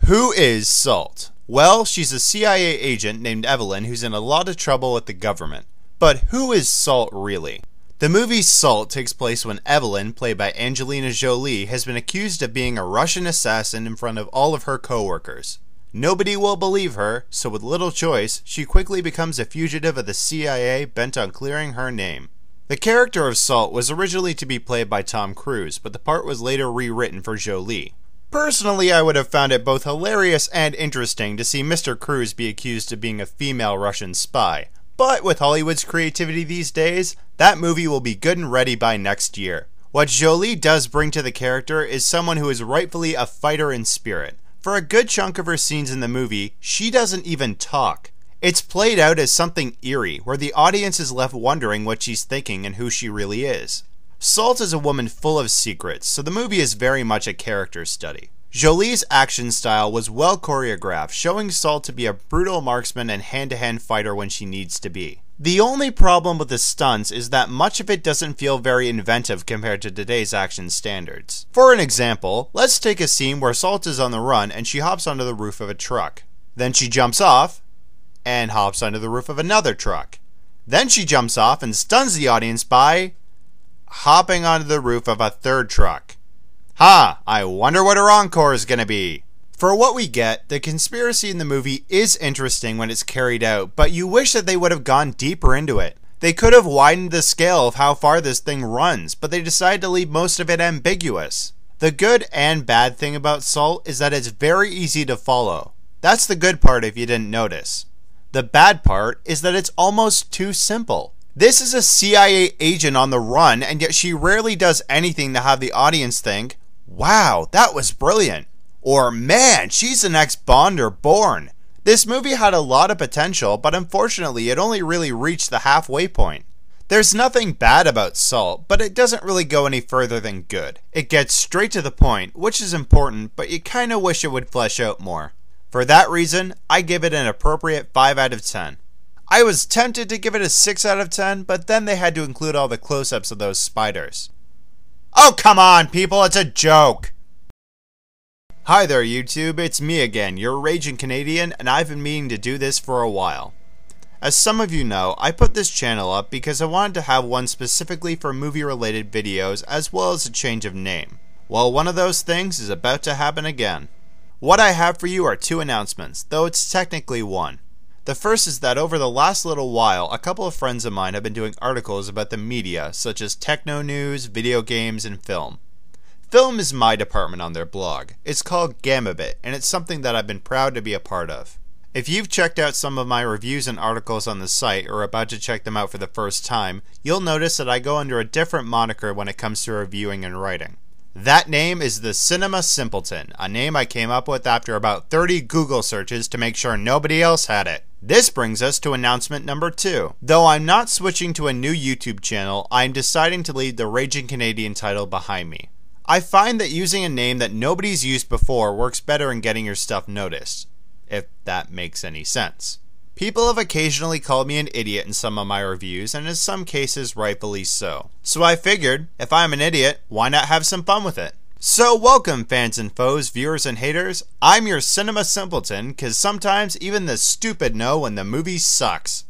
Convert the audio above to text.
Who is Salt? Well, she's a CIA agent named Evelyn who's in a lot of trouble with the government. But who is Salt really? The movie Salt takes place when Evelyn, played by Angelina Jolie, has been accused of being a Russian assassin in front of all of her co-workers. Nobody will believe her, so with little choice, she quickly becomes a fugitive of the CIA bent on clearing her name. The character of Salt was originally to be played by Tom Cruise, but the part was later rewritten for Jolie. Personally, I would have found it both hilarious and interesting to see Mr. Cruise be accused of being a female Russian spy. But with Hollywood's creativity these days, that movie will be good and ready by next year. What Jolie does bring to the character is someone who is rightfully a fighter in spirit. For a good chunk of her scenes in the movie, she doesn't even talk. It's played out as something eerie, where the audience is left wondering what she's thinking and who she really is. Salt is a woman full of secrets, so the movie is very much a character study. Jolie's action style was well choreographed, showing Salt to be a brutal marksman and hand-to-hand fighter when she needs to be. The only problem with the stunts is that much of it doesn't feel very inventive compared to today's action standards. For an example, let's take a scene where Salt is on the run and she hops onto the roof of a truck. Then she jumps off and hops onto the roof of another truck. Then she jumps off and stuns the audience by hopping onto the roof of a third truck. I wonder what her encore is gonna be. For what we get, the conspiracy in the movie is interesting when it's carried out, but you wish that they would have gone deeper into it. They could have widened the scale of how far this thing runs, but they decided to leave most of it ambiguous. The good and bad thing about Salt is that it's very easy to follow. That's the good part if you didn't notice. The bad part is that it's almost too simple. This is a CIA agent on the run, and yet she rarely does anything to have the audience think, "Wow, that was brilliant," or "Man, she's the next Bond or Bourne." This movie had a lot of potential, but unfortunately it only really reached the halfway point. There's nothing bad about Salt, but it doesn't really go any further than good. It gets straight to the point, which is important, but you kinda wish it would flesh out more. For that reason, I give it an appropriate 5 out of 10. I was tempted to give it a 6 out of 10, but then they had to include all the close-ups of those spiders. Oh, come on, people, it's a joke! Hi there, YouTube, it's me again, your Raging Canadian, and I've been meaning to do this for a while. As some of you know, I put this channel up because I wanted to have one specifically for movie-related videos as well as a change of name. Well, one of those things is about to happen again. What I have for you are 2 announcements, though it's technically 1. The first is that over the last little while, a couple of friends of mine have been doing articles about the media, such as techno news, video games, and film. Film is my department on their blog. It's called Gambit, and it's something that I've been proud to be a part of. If you've checked out some of my reviews and articles on the site, or are about to check them out for the first time, you'll notice that I go under a different moniker when it comes to reviewing and writing. That name is the Cinema Simpleton, a name I came up with after about 30 Google searches to make sure nobody else had it. This brings us to announcement number 2. Though I'm not switching to a new YouTube channel, I'm deciding to leave the Raging Canadian title behind me. I find that using a name that nobody's used before works better in getting your stuff noticed, if that makes any sense. People have occasionally called me an idiot in some of my reviews, and in some cases rightfully so. So I figured, if I'm an idiot, why not have some fun with it? So welcome fans and foes, viewers and haters, I'm your Cinema Simpleton, cause sometimes even the stupid know when the movie sucks.